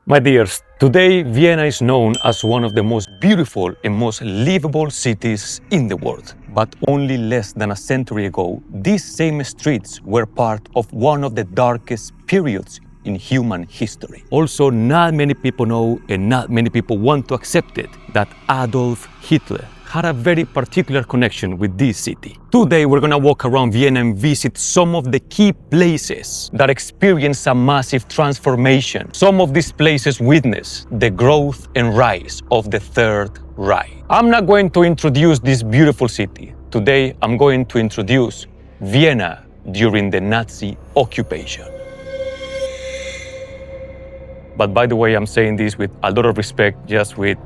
My dears, today Vienna is known as one of the most beautiful and most livable cities in the world. But only less than a century ago, these same streets were part of one of the darkest periods in human history. Also, not many people know and not many people want to accept it, that Adolf Hitler had a very particular connection with this city. Today we're gonna walk around Vienna and visit some of the key places that experienced a massive transformation. Some of these places witness the growth and rise of the Third Reich. I'm not going to introduce this beautiful city. Today I'm going to introduce Vienna during the Nazi occupation. But by the way, I'm saying this with a lot of respect, just with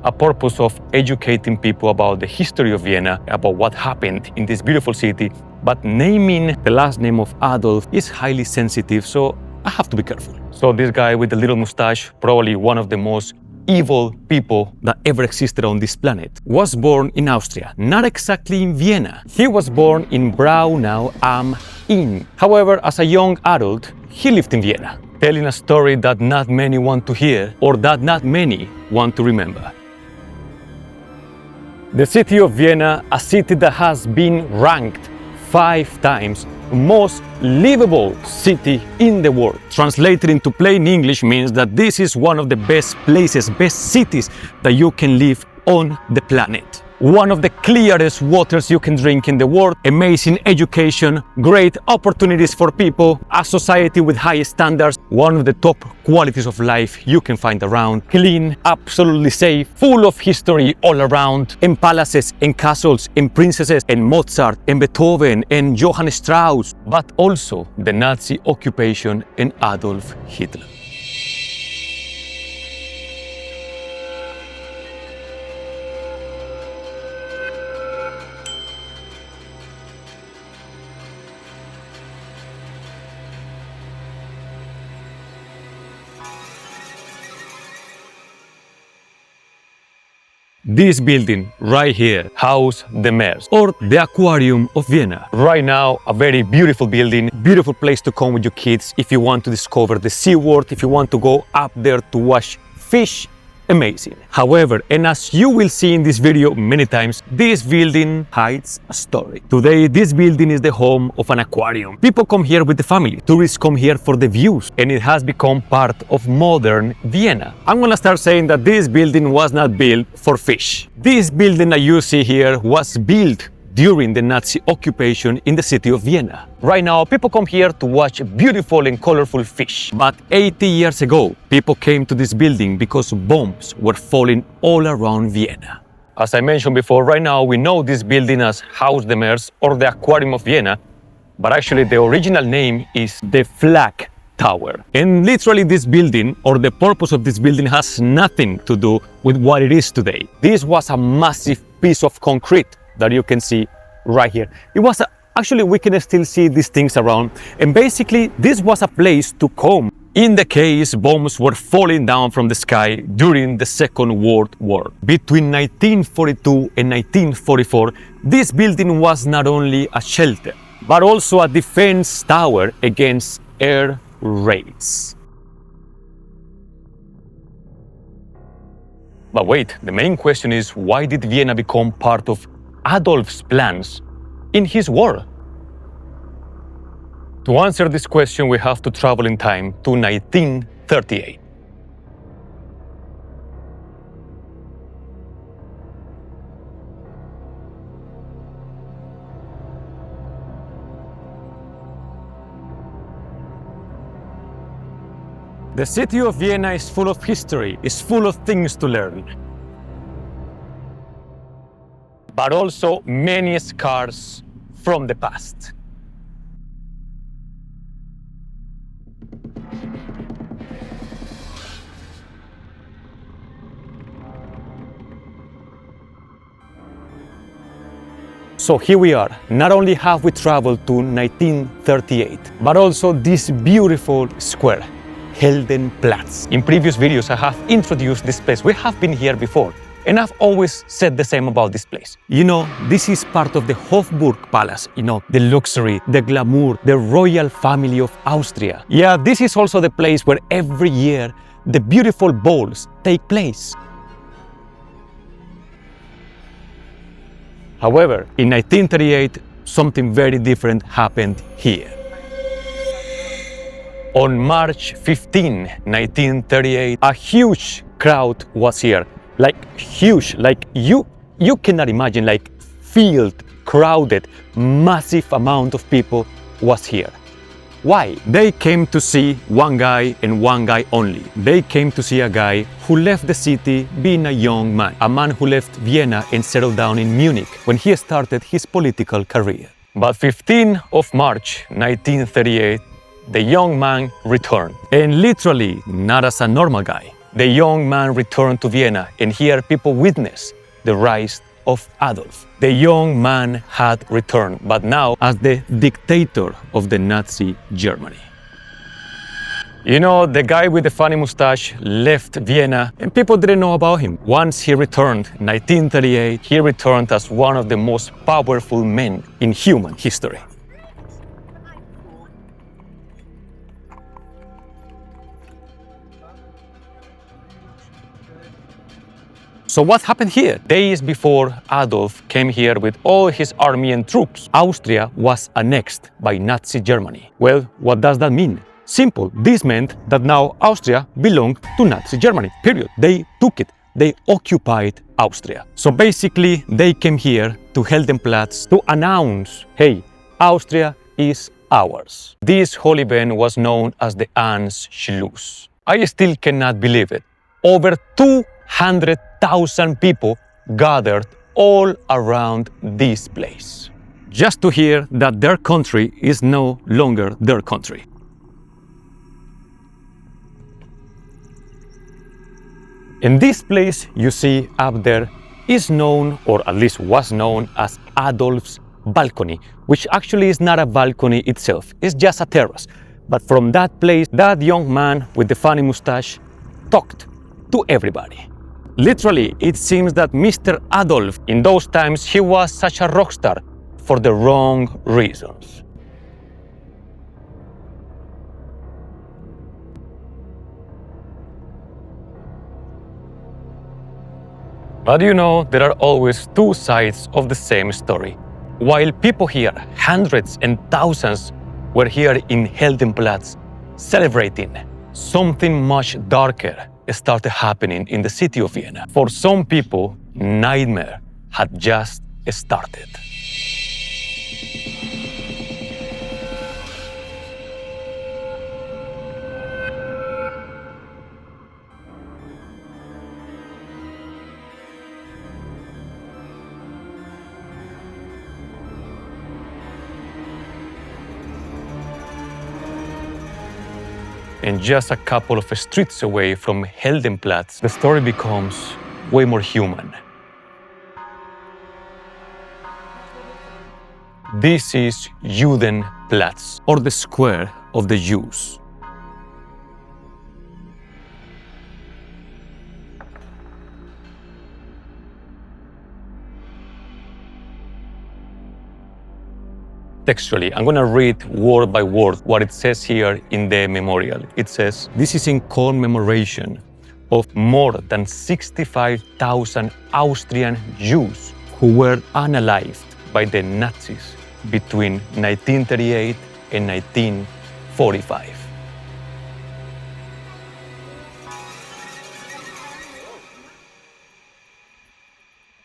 a purpose of educating people about the history of Vienna, about what happened in this beautiful city. But naming the last name of Adolf is highly sensitive, so I have to be careful. So this guy with the little mustache, probably one of the most evil people that ever existed on this planet, was born in Austria, not exactly in Vienna. He was born in Braunau am Inn. However, as a young adult, he lived in Vienna, telling a story that not many want to hear or that not many want to remember. The city of Vienna, a city that has been ranked 5 times most livable city in the world. Translated into plain English means that this is one of the best places, best cities that you can live on the planet. One of the clearest waters you can drink in the world, amazing education, great opportunities for people, a society with high standards, one of the top qualities of life you can find around, clean, absolutely safe, full of history all around, and palaces and castles and princesses and Mozart and Beethoven and Johann Strauss, but also the Nazi occupation and Adolf Hitler. This building right here houses the Meers, or the Aquarium of Vienna. Right now, a very beautiful building, beautiful place to come with your kids if you want to discover the Sea World, if you want to go up there to watch fish. Amazing. However, and as you will see in this video many times, this building hides a story. Today, this building is the home of an aquarium. People come here with the family. Tourists come here for the views, and it has become part of modern Vienna. I'm gonna start saying that this building was not built for fish. This building that you see here was built during the Nazi occupation in the city of Vienna. Right now, people come here to watch beautiful and colorful fish. But 80 years ago, people came to this building because bombs were falling all around Vienna. As I mentioned before, right now we know this building as Haus des Meers or the Aquarium of Vienna, but actually the original name is the Flag Tower. And literally this building, or the purpose of this building, has nothing to do with what it is today. This was a massive piece of concrete that you can see right here. It was actually, we can still see these things around, and basically this was a place to come in the case bombs were falling down from the sky during the Second World War. Between 1942 and 1944, this building was not only a shelter, but also a defense tower against air raids. But wait, the main question is, why did Vienna become part of Adolf's plans in his war? To answer this question, we have to travel in time to 1938. The city of Vienna is full of history, is full of things to learn, but also many scars from the past. So here we are. Not only have we traveled to 1938, but also this beautiful square, Heldenplatz. In previous videos, I have introduced this place. We have been here before, and I've always said the same about this place. You know, this is part of the Hofburg Palace, you know, the luxury, the glamour, the royal family of Austria. Yeah, this is also the place where every year the beautiful balls take place. However, in 1938, something very different happened here. On March 15, 1938, a huge crowd was here. Like huge, like you cannot imagine, like filled, crowded, massive amount of people was here. Why? They came to see one guy and one guy only. They came to see a guy who left the city being a young man, a man who left Vienna and settled down in Munich when he started his political career. But 15 of March 1938, the young man returned. And literally, not as a normal guy. The young man returned to Vienna, and here people witnessed the rise of Adolf. The young man had returned, but now as the dictator of the Nazi Germany. You know, the guy with the funny mustache left Vienna and people didn't know about him. Once he returned in 1938, he returned as one of the most powerful men in human history. So what happened here? Days before Adolf came here with all his army and troops, Austria was annexed by Nazi Germany. Well, what does that mean? Simple. This meant that now Austria belonged to Nazi Germany, period. They took it. They occupied Austria. So basically, they came here to Heldenplatz to announce, hey, Austria is ours. This whole event was known as the Anschluss. I still cannot believe it. Over 200,000 people gathered all around this place, just to hear that their country is no longer their country. And this place you see up there is known, or at least was known, as Adolf's balcony, which actually is not a balcony itself, it's just a terrace. But from that place, that young man with the funny mustache talked to everybody. Literally, it seems that Mr. Adolf, in those times, he was such a rock star for the wrong reasons. But you know, there are always two sides of the same story. While people here, hundreds and thousands, were here in Heldenplatz celebrating, something much darker started happening in the city of Vienna. For some people, nightmare had just started. And just a couple of streets away from Heldenplatz, the story becomes way more human. This is Heldenplatz, or the Square of the Jews. Textually, I'm going to read word by word what it says here in the memorial. It says, this is in commemoration of more than 65,000 Austrian Jews who were unalived by the Nazis between 1938 and 1945.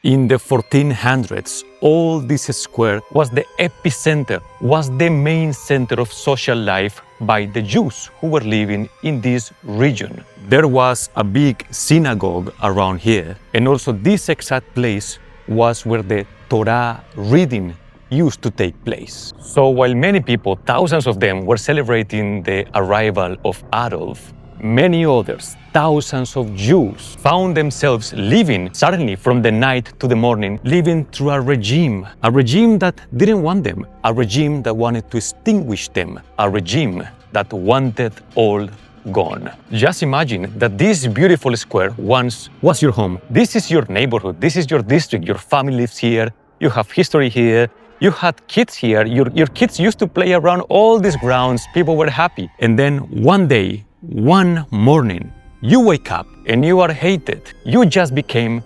In the 1400s, all this square was the epicenter, was the main center of social life by the Jews who were living in this region. There was a big synagogue around here, and also this exact place was where the Torah reading used to take place. So while many people, thousands of them, were celebrating the arrival of Adolf, many others, thousands of Jews, found themselves living suddenly from the night to the morning, living through a regime that didn't want them, a regime that wanted to extinguish them, a regime that wanted all gone. Just imagine that this beautiful square once was your home. This is your neighborhood, this is your district, your family lives here, you have history here, you had kids here, your kids used to play around all these grounds, people were happy. And then one day, one morning, you wake up and you are hated. You just became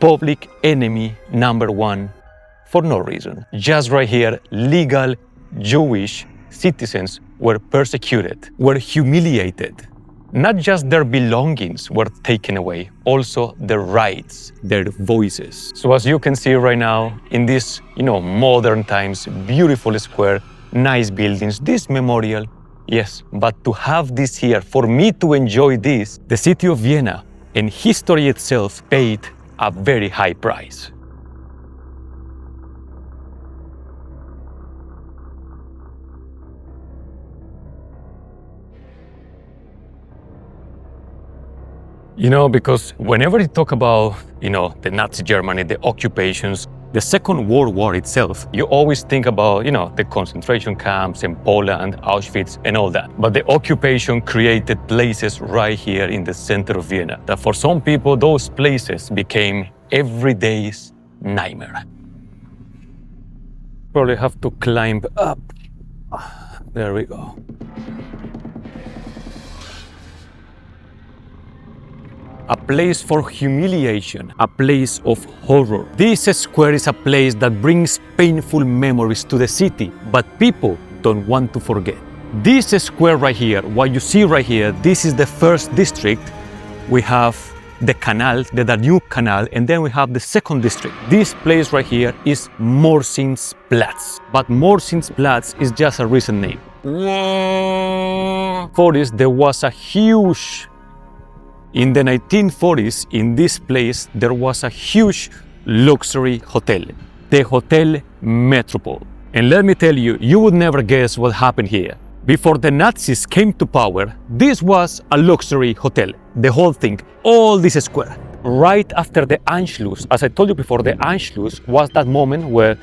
public enemy #1 for no reason. Just right here, legal Jewish citizens were persecuted, were humiliated. Not just their belongings were taken away, also their rights, their voices. So as you can see right now, in this, modern times, beautiful square, nice buildings, this memorial, yes, but to have this here, for me to enjoy this, the city of Vienna and history itself paid a very high price. Because whenever you talk about, the Nazi Germany, the occupations, the Second World War itself, you always think about, the concentration camps in Poland, Auschwitz, and all that. But the occupation created places right here in the center of Vienna, that for some people, those places became everyday's nightmare. Probably have to climb up. There we go. A place for humiliation, a place of horror. This square is a place that brings painful memories to the city, but people don't want to forget. This square right here, what you see right here, this is the first district. We have the canal, the Danube Canal, and then we have the second district. This place right here is Morsinsplatz, but Morsinsplatz is just a recent name. For this, there was a huge In the 1940s, in this place, there was a huge luxury hotel, the Hotel Metropole. And let me tell you, you would never guess what happened here. Before the Nazis came to power, this was a luxury hotel, the whole thing, all this square. Right after the Anschluss, as I told you before, the Anschluss was that moment where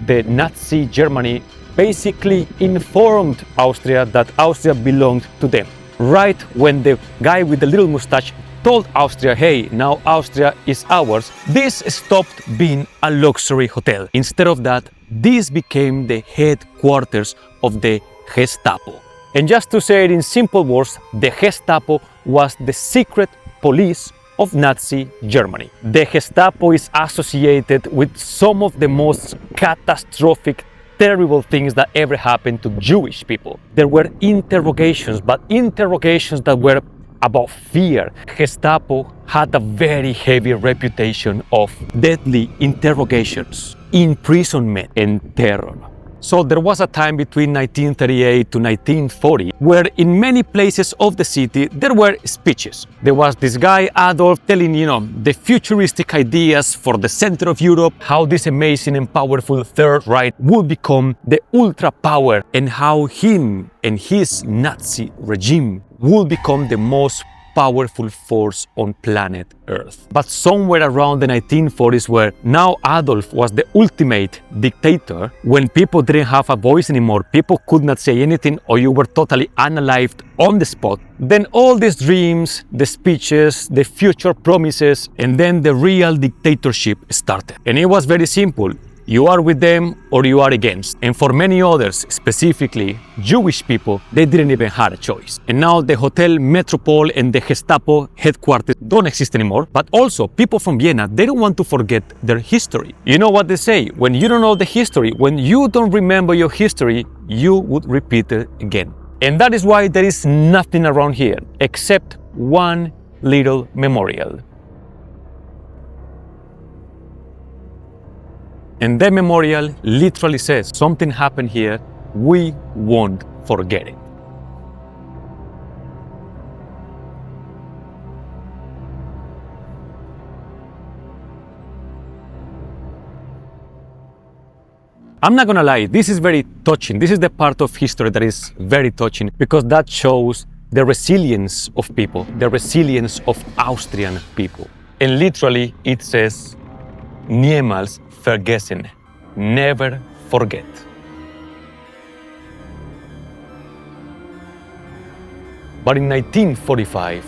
the Nazi Germany basically informed Austria that Austria belonged to them. Right when the guy with the little mustache told Austria, hey, now Austria is ours, this stopped being a luxury hotel. Instead of that, this became the headquarters of the Gestapo. And just to say it in simple words, the Gestapo was the secret police of Nazi Germany. The Gestapo is associated with some of the most catastrophic, terrible things that ever happened to Jewish people. There were interrogations, but interrogations that were about fear. Gestapo had a very heavy reputation of deadly interrogations, imprisonment, and terror. So there was a time between 1938 to 1940 where in many places of the city there were speeches. There was this guy Adolf telling, the futuristic ideas for the center of Europe, how this amazing and powerful Third Reich would become the ultra power, and how him and his Nazi regime would become the most powerful force on planet Earth. But somewhere around the 1940s, where now Adolf was the ultimate dictator, when people didn't have a voice anymore, people could not say anything, or you were totally unalived on the spot, then all these dreams, the speeches, the future promises, and then the real dictatorship started. And it was very simple. You are with them or you are against. And for many others, specifically Jewish people, they didn't even have a choice. And now the Hotel Metropole and the Gestapo headquarters don't exist anymore. But also people from Vienna, they don't want to forget their history. You know what they say? When you don't know the history, when you don't remember your history, you would repeat it again. And that is why there is nothing around here except one little memorial. And the memorial literally says, something happened here, we won't forget it. I'm not gonna lie, this is very touching. This is the part of history that is very touching, because that shows the resilience of people, the resilience of Austrian people. And literally it says, niemals vergessen, never forget. But in 1945,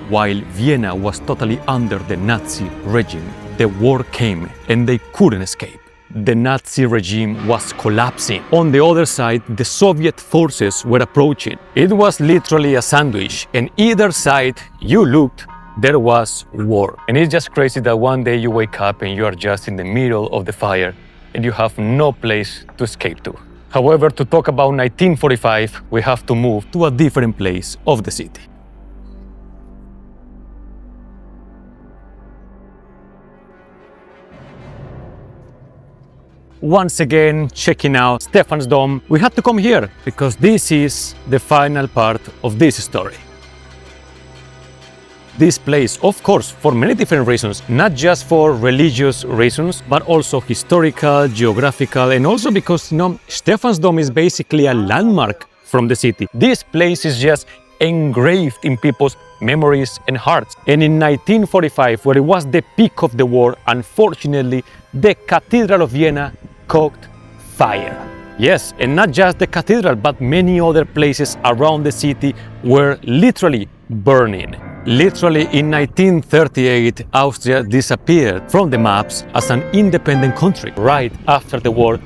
while Vienna was totally under the Nazi regime, the war came and they couldn't escape. the Nazi regime was collapsing. On the other side, the Soviet forces were approaching. It was literally a sandwich, and either side you looked, there was war. And it's just crazy that one day you wake up and you are just in the middle of the fire and you have no place to escape to. However, to talk about 1945, we have to move to a different place of the city. Once again, checking out Stephansdom, we had to come here because this is the final part of this story. This place, of course, for many different reasons, not just for religious reasons, but also historical, geographical, and also because, Stephansdom is basically a landmark from the city. This place is just engraved in people's memories and hearts. And in 1945, where it was the peak of the war, unfortunately, the Cathedral of Vienna caught fire. Yes, and not just the cathedral, but many other places around the city were literally burning. Literally, in 1938, Austria disappeared from the maps as an independent country. Right after the war,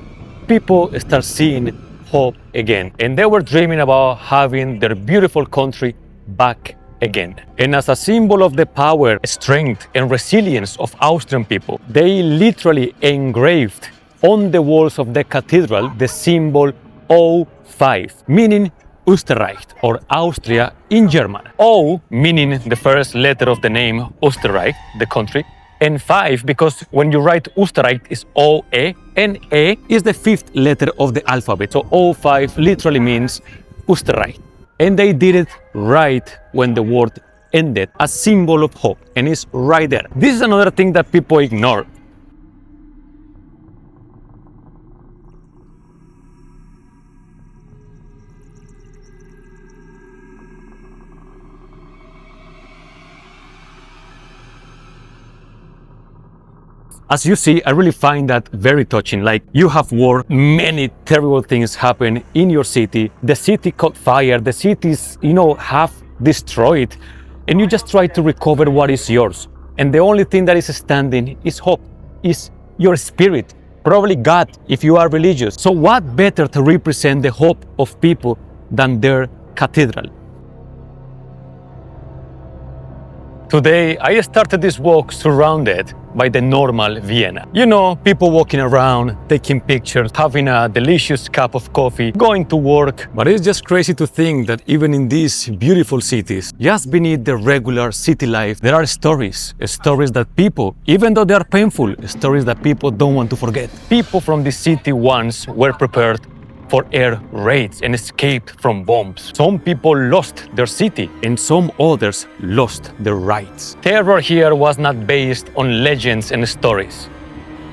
people start seeing hope again, and they were dreaming about having their beautiful country back again. And as a symbol of the power, strength, and resilience of Austrian people, they literally engraved on the walls of the cathedral the symbol O5, meaning Österreich, or Austria in German. O meaning the first letter of the name Österreich, the country, and 5 because when you write Österreich is O-E, and E is the fifth letter of the alphabet. So O5 literally means Österreich. And they did it right when the war ended, a symbol of hope, and it's right there. This is another thing that people ignore. As you see, I really find that very touching. Like, you have war, many terrible things happen in your city. The city caught fire, the cities, half destroyed, and you just try to recover what is yours. And the only thing that is standing is hope, is your spirit, probably God if you are religious. So what better to represent the hope of people than their cathedral? Today, I started this walk surrounded by the normal Vienna. People walking around, taking pictures, having a delicious cup of coffee, going to work. But it's just crazy to think that even in these beautiful cities, just beneath the regular city life, there are stories that people, even though they are painful, stories that people don't want to forget. People from the city once were prepared for air raids and escaped from bombs. Some people lost their city and some others lost their rights. Terror here was not based on legends and stories.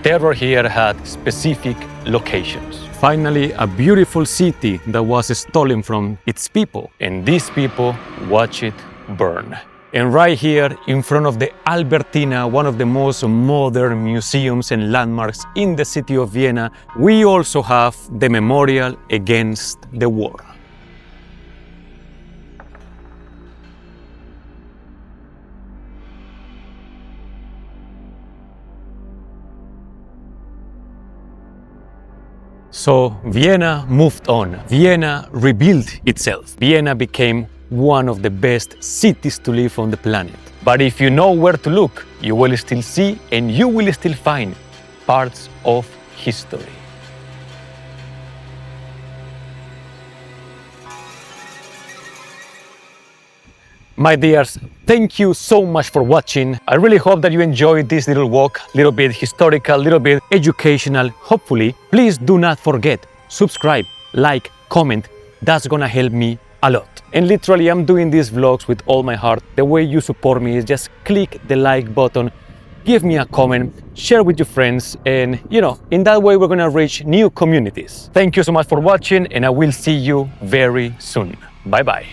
Terror here had specific locations. Finally, a beautiful city that was stolen from its people, and these people watch it burn. And right here in front of the Albertina, one of the most modern museums and landmarks in the city of Vienna, we also have the memorial against the war. So Vienna moved on. Vienna rebuilt itself. Vienna became one of the best cities to live on the planet. But if you know where to look, you will still see and you will still find parts of history. My dears, thank you so much for watching. I really hope that you enjoyed this little walk, a little bit historical, a little bit educational, hopefully. Please do not forget, subscribe, like, comment. That's gonna help me a lot. And literally, I'm doing these vlogs with all my heart. The way you support me is just click the like button, give me a comment, share with your friends, and in that way we're gonna reach new communities. Thank you so much for watching, and I will see you very soon. Bye bye.